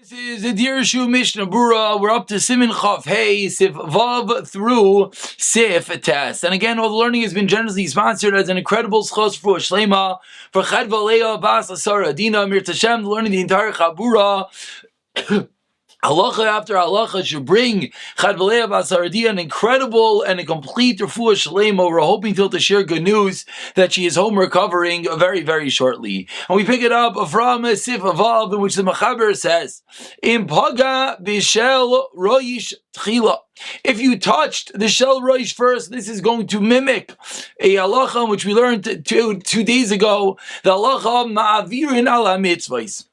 This is the Dirshu Mishnah Berurah. We're up to Siman Chav Hey, Sif Vav through Sif Tes. And again, all the learning has been generously sponsored as an incredible schos for Shlema, for Chadva Leah Bas Asara Dina Mir Tashem, learning the entire Chabura. Halacha after halacha should bring Chadva Leah Bas Asara an incredible and a complete refuah shlema. We're hoping to share good news that she is home recovering very, very shortly. And we pick it up from Sif Avav, in which the Mechaber says, "Im paga b'shel roish tchila." If you touched the shel roish first, this is going to mimic a halacha which we learned two days ago, the halacha ma'avirin ala mitzvahs.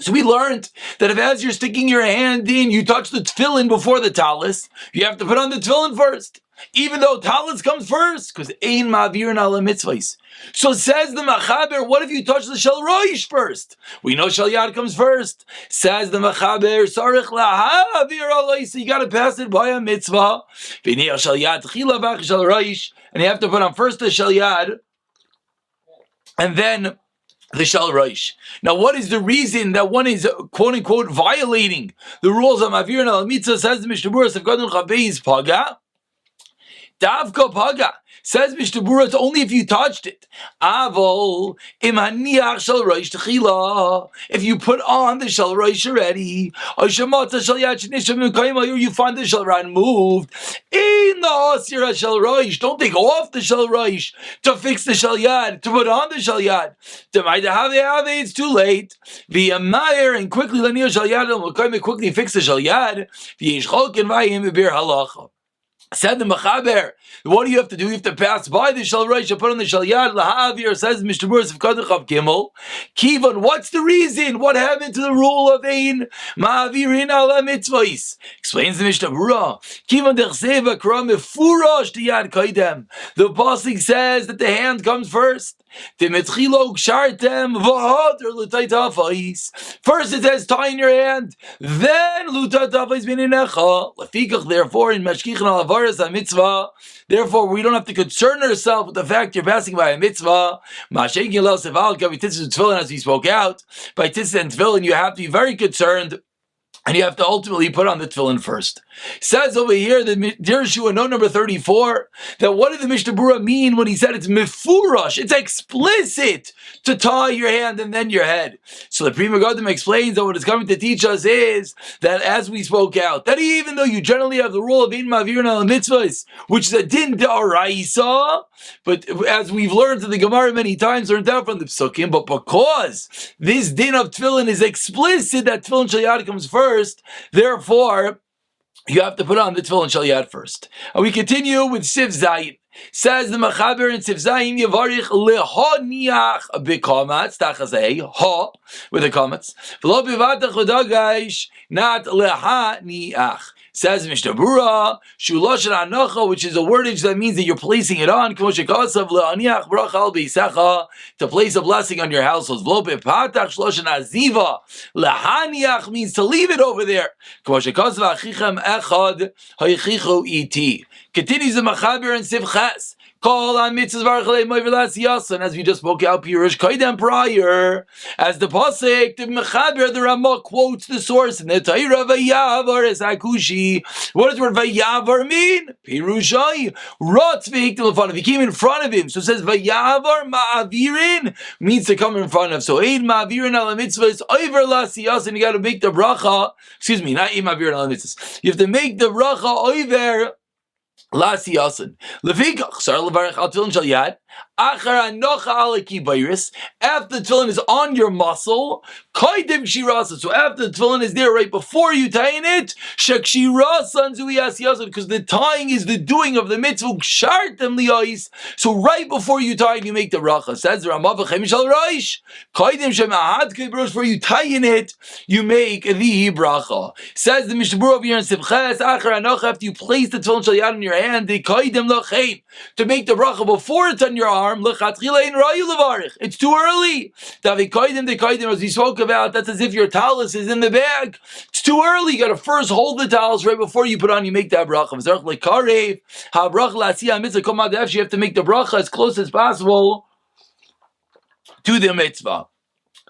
So we learned that if as you're sticking your hand in, you touch the tefillin before the talis, you have to put on the tefillin first, even though talis comes first, because ein ma'avirin ala mitzvahs. So says the Mechaber, what if you touch the shel roish first? We know shel yad comes first. Says the Mechaber, sarich lahavir alay, so you got to pass it by a mitzvah. V'nei shel yad tchila v'ach shel roish, and you have to put on first the shel yad, and then the shel roish. Now, what is the reason that one is quote unquote violating the rules of Mavirin al Mitzvah? Says the Mishnah Berurah, Sefgadon Chabei's paga, Davka paga. Says Mishnah Berurah, it's only if you touched it. Avol im haniach shel roish techila. If you put on the shel roish already, or you find the shel yad moved, in the asir shel roish, don't take off the shel roish to fix the shel yad, to put on the shel yad. It's too late. V'yamayir, and quickly l'niyah shel yad, quickly fix the shel yad. V'yishchok and v'yim b'bir halacha. Said the Mechaber, what do you have to do? You have to pass by the shel roish, you put on the shel yad, lahavir. Says Mishnah Berurah, Sefgadon Chav Gimel, Kivan, what's the reason? What happened to the rule of ein ma'avirin ala mitzvahs? Explains the Mishnah Berurah, Kivan dechseva kra mefurash tiyad kaidem. The pasuk says that the hand comes first. First it says tie in your hand, then therefore in Mashkichan al-Avaras ha-mitzvah, therefore we don't have to concern ourselves with the fact you're passing by a mitzvah. As we spoke out, by Titzit and Tefilin, you have to be very concerned, and you have to ultimately put on the tefillin first. Says over here, the Dirshu note number 34, that what did the Mishnah Berurah mean when he said it's mefurash? It's explicit to tie your hand and then your head. So the Pri Megadim explains that what it's coming to teach us is that, as we spoke out, that even though you generally have the rule of ein ma'avirin ala mitzvahs, which is a din d'oraisa, but as we've learned in the Gemara many times, learned out from the Psukim, but because this din of tefillin is explicit that tefillin shel yad comes first, therefore you have to put on the tefillin shel yad first. And we continue with Sif Zayin. Says the Mechaber in Sif Zayin, Yavarich leha niach b'kamatz, tachazei, ha, with the comments, v'lo b'vatach v'dagaish, not leha niach. Says Mishnah Berurah, Shulosh Anacha, which is a wordage that means that you're placing it on, to place a blessing on your household. Lahaniach means to leave it over there. Continues the Mechaber and Sivchas. Call on mitzvahs, and as we just spoke out, Pirush Kaidem prior, as the pasuk, the Mechaber, the Ramah quotes the source in the Torah, Vayavar es Akushi. What does the word Vayavar mean? Pirushai Rotz v'hiktim lefanov. He came in front of him, so it says Vayavar ma'avirin means to come in front of. So ein ma'avirin ala mitzvahs over lasiyas, and you got to make the bracha. Excuse me, not ein ma'avirin ala mitzvahs. You have to make the bracha over Lasi Yasin. Lefikach, Sar Levarech al Tefillin shel yad. Achar anocha aleki bayris. After the tefillin is on your muscle, kaidim shirasa. So after the tefillin is there, right before you tie in it, shakshirasa zui yasin, because the tying is the doing of the mitzvah. Kshartem liyais. So right before you tie it, you make the bracha. Says the Ramav v'chem shel roish. Kaidim shemahad kibros. Before you tie in it, you make the bracha. Says the Mishnah Berurah over here in Sivches. Achar anocha. After you place the tefillin shel yad in your hand, the kaidim lachein, to make the bracha before it's on your arm. It's too early. As we spoke about, that's as if your talus is in the bag. It's too early. You got to first hold the talus right before you put on. You make that bracha. You have to make the bracha as close as possible to the mitzvah.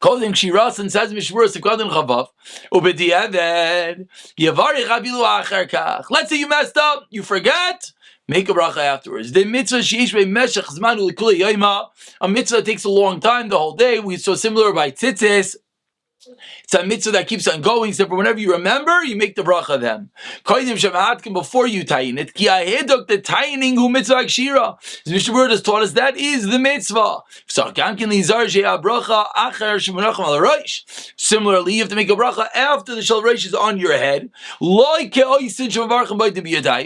Kodim Shiras and says Mishmur Sikadin Chavav. Ubediavad Yavari Chavilu Acher Kach. Let's say you messed up, you forgot. Make a bracha afterwards. The mitzvah sheish meshach zmanu l'kula yoma. A mitzvah takes a long time, the whole day. We saw similar by tzitzis. It's a mitzvah that keeps on going, except for whenever you remember, you make the bracha then. Before you tayin it. Ki ahedok the tayining hu mitzvah akshira. As Mishnah Berurah has taught us, that is the mitzvah. Similarly, you have to make a bracha after the shal reish is on your head.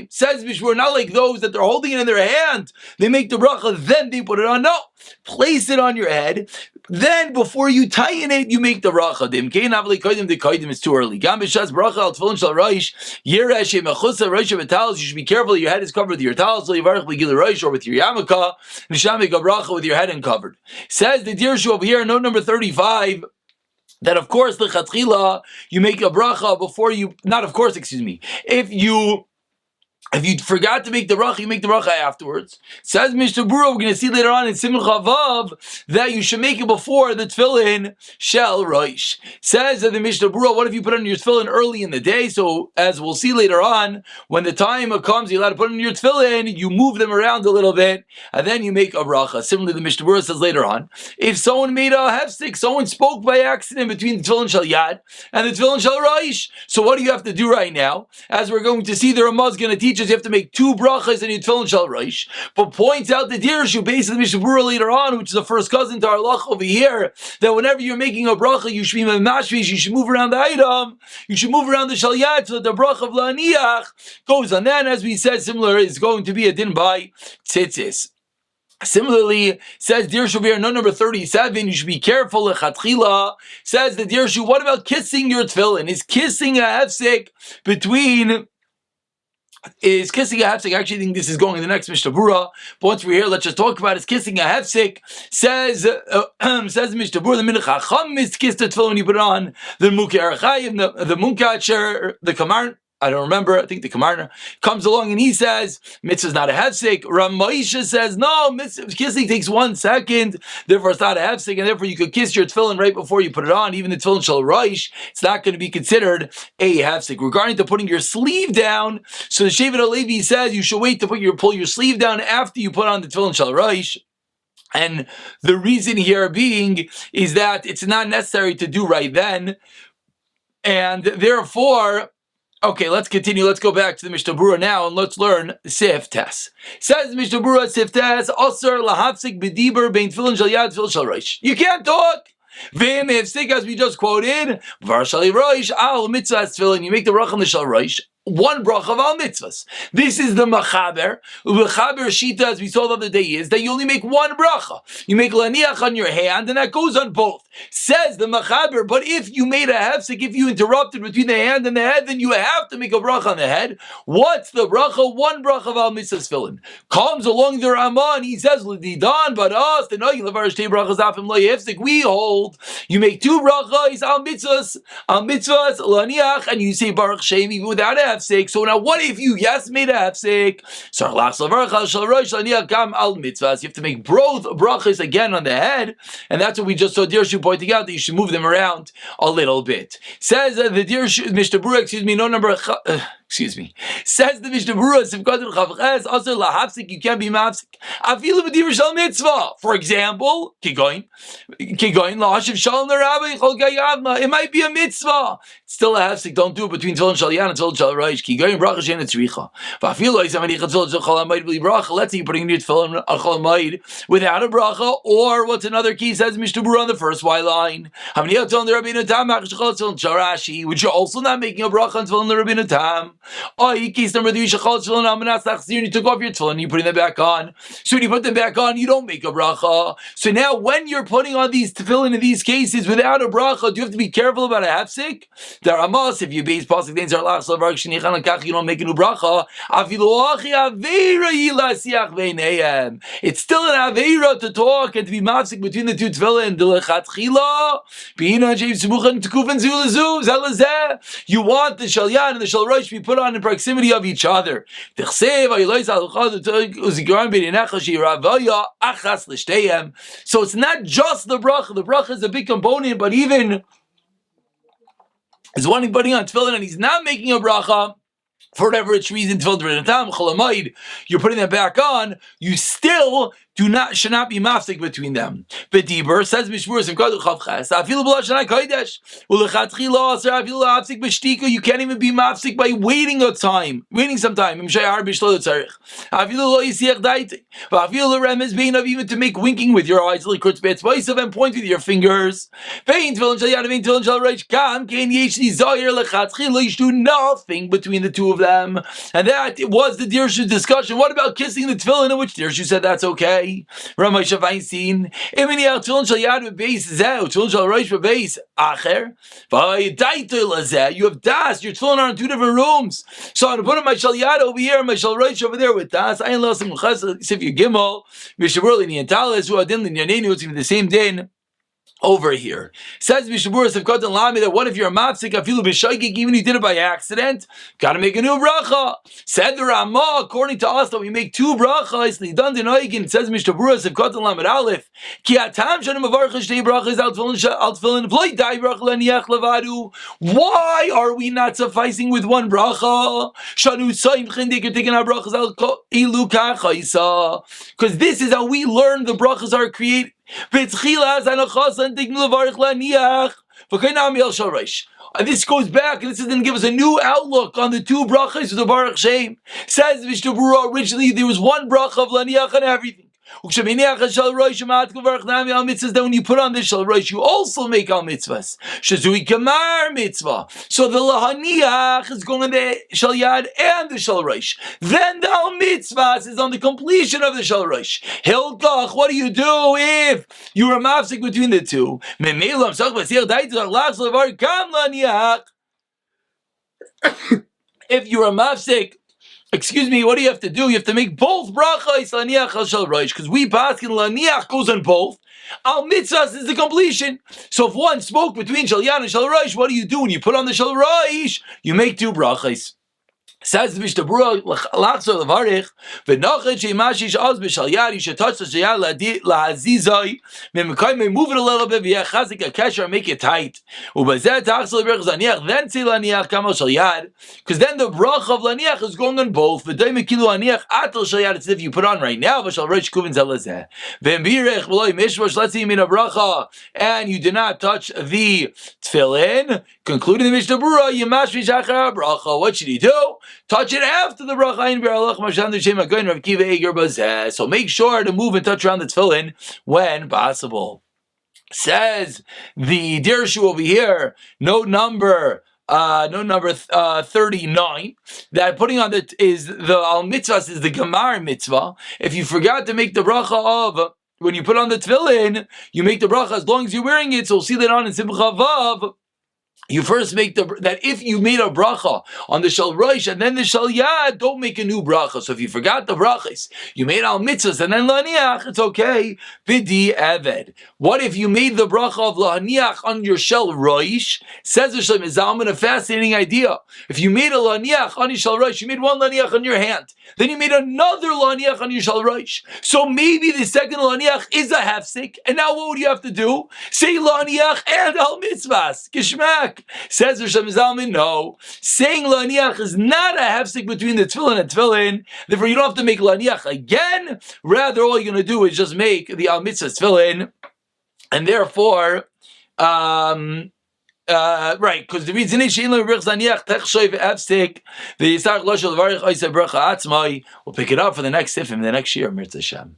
Says Mishnah Berurah, not like those that they're holding it in their hand. They make the bracha, then they put it on. No. Place it on your head. Then, before you tighten it, you make the bracha. It's too early. You should be careful. Your head is covered with your talis, or with your yarmulke. Make a bracha with your head uncovered. Says the Dirshu over here, note number 35. That of course, the chatchila, you make a bracha before you. Not of course, excuse me. If you forgot to make the bracha, you make the bracha afterwards. Says Mishnah Berurah, we're going to see later on in Siman Chavav that you should make it before the Tefilin shel Rosh. Says that the Mishnah Berurah, what if you put on your Tefillin early in the day? So as we'll see later on, when the time comes, you're allowed to put on your Tefillin, you move them around a little bit, and then you make a bracha. Similarly, the Mishnah Berurah says later on, if someone made a hefsek, someone spoke by accident between the Tefillin shel Yad and the Tefillin shel Rosh. So what do you have to do right now? As we're going to see, the Ramah is going to teach us you have to make two brachas in your Tefillin shel Rosh, but points out the Dirshu, based on the Mishnah Berurah later on, which is the first cousin to our lach over here, that whenever you're making a bracha, you should be mashvish, you should move around the item, you should move around the shel Yad, so that the bracha of la'aniach goes on. Then, as we said, similar is going to be a din by tzitzis. Similarly, says Dirshu here, note number 37, you should be careful, lechatchila. Says the Dirshu, what about kissing your tefillin? Is kissing a hefsek between... Is kissing a hefsek? I actually think this is going in the next Mishnah Berurah. But once we're here, let's just talk about it. Is kissing a hefsek? Says Mishnah Berurah, the minute chacham is kissed the tefillin when you put it on, the mukher chayim, the munkacher, the kamar. I don't remember. I think the Kamarna comes along and he says, mitzvah is not a hefsek. Ramosha says, no, kissing takes 1 second. Therefore, it's not a hefsek. And therefore, you could kiss your tefillin right before you put it on. Even the tefillin shel Rosh, it's not going to be considered a hefsek. Regarding to putting your sleeve down, so the Shevet HaLevi says you should wait to pull your sleeve down after you put on the tefillin shel Rosh. And the reason here being is that it's not necessary to do right then. And therefore... Okay, let's continue. Let's go back to the Mishnah Berurah now and let's learn Sif Tes. Says Mishnah Berurah, Sif Tes, Asar lahafsik b'diber bein tefillin shel Yad tefillin shel Rosh. You can't talk. V'im hefsik, as we just quoted, var shel Rosh al mitzvah tefillin. You make the bracha on the shel Rosh. 1 bracha of all mitzvahs. This is the machaber. Machaber shita, as we saw the other day, is that you only make 1 bracha. You make laniach on your hand, and that goes on both. Says the machaber, but if you made a hefsek, if you interrupted between the hand and the head, then you have to make a bracha on the head. What's the bracha? 1 bracha of al mitzvahs tefillin. Comes along the Ramah, and he says, l'didan, but us, the noy levar shtei brachas afim lo hefsek. We hold, you make 2 brachas al mitzvahs, laniach, and you say baruch shem even without a hefsek. So now, what if you made a hefsek? So you have to make both brachas again on the head, and that's what we just saw Dirshu pointing out that you should move them around a little bit. Says the Dirshu Mishnah Berurah, no number. Says the Mishnah Berurah, you can't be mafsik. For example, it might be a mitzvah. It's still a hefsek. Don't do it between tefillin shel Yad and tefillin shel Rosh. Let's say you're putting in your tefillin on chol hamoed without a bracha, or what's another key? Says Mishnah Berurah on the first Y line. Which you're also not making a bracha on tefillin the Rabbeinu Tam. Case number 3, you took off your tefillin and you're putting them back on. So when you put them back on, you don't make a bracha. So now when you're putting on these tefillin in these cases without a bracha, do you have to be careful about a hefsek? There are mas, if you base pasuk days are lach slavar shenichana kach, you don't make a new bracha. It's still an aveira to talk and to be mafsik between the 2 tefillin. You want the shel Yad and the shel Rosh to be put put on in proximity of each other. So it's not just the bracha. The bracha is a big component, but even is one putting on tefillin and he's not making a bracha, for whatever its reason, you're putting them back on, you still should not be mafsik between them. But Dibur says you can't even be mafsik by waiting some time. Even to make winking with your eyes and point with your fingers. Do nothing between the two of them. And that was the Dirshu discussion. What about kissing the tefillin, in which Dirshu said that's okay? Ramesh Veinstein. You have das. Your tefillin are in two different rooms. So I'm going to put my shalyad over here, my shalroish over there with das. I ain't lost him. If you gimel, Mishaburli Niantalis, who adin Yanenu, it's the same din. Over here says Mishabura Sevkot Lami that what if you're a mafsik afilu b'shaygig, even if you did it by accident, gotta make a new bracha. Said the Ramah, according to us, that we make two brachas. Lidan denoigin. It says Mishabura Sevkot Lamed Aleph ki atam shanim avarcha shtei brachas al tefillin v'loy dai bracha laniach levadu. Why are we not sufficing with one bracha? Shanu tzayim chindik, you're taking our brachas al ilu kachaisa, because this is how we learn the brachas are created. This goes back, and this is going to give us a new outlook on the two brachas of the Baruch Shem. Says Mishnah Berurah, originally there was one bracha of laniach and everything. Then when you put on the shalroish, you also make al mitzvahs. Shazui kamar mitzvah. So the lahaniach is going on the shalyad and the shalroish. Then the al mitzvahs is on the completion of the shalroish. Hilkach, what do you do if you are mafsik between the two? If you are mafsik, what do you have to do? You have to make both brachas laniach al shalroish, because we paskin laniach goes on both. Al mitzvahs is the completion. So if one spoke between shalyan and shalroish, what do you do when you put on the shalroish? You make two brachas. Says the Mishnah Berurah, lachzor levarich, v'nochet she'mashish oz b'shalyad, you should touch the shalyad lahazizai, move it a little bit, v'yechazik a make it tight. Ubazeh tachzor levarich zaniach, then say laniach kamal shalyad, because then the bracha of laniach is going on both. V'day mekilu laniach atel shalyad, it's if you put on right now, v'shalroish kuvin zelazeh. V'embirech v'loi mishvash, let's say you mean a bracha, and you did not touch the tefillin. Concluding the Mishnah Berurah, yimashvish achar bracha, what should he do? Touch it after the bracha. So make sure to move and touch around the tefillin when possible. Says the Dirshu over here, note number 39, that putting on the al mitzvahs is the gemar mitzvah. If you forgot to make the bracha of when you put on the tefillin, you make the bracha as long as you're wearing it. So we'll see that on in Simcha Vav. You first make that if you made a bracha on the shalroish and then the shalyad, don't make a new bracha. So if you forgot the brachas, you made al mitzvahs and then laniach, it's okay. Bidi eved. What if you made the bracha of laniach on your shalroish? Says the Shalom Zalman, a fascinating idea. If you made a laniach on your shalroish, you made one laniach on your hand, then you made another laniach on your shalroish. So maybe the second laniach is a hefsek, and now what would you have to do? Say laniach and al mitzvahs. Gishmak. Says Dirshu Mishnah, no. Saying laniach is not a hefsek between the tefillin and tefillin. Therefore, you don't have to make laniach again. Rather, all you're going to do is just make the al mitzvah tefillin, and therefore, right? Because the reason is we'll pick it up for the next sifim, the next year, Mirza Shem.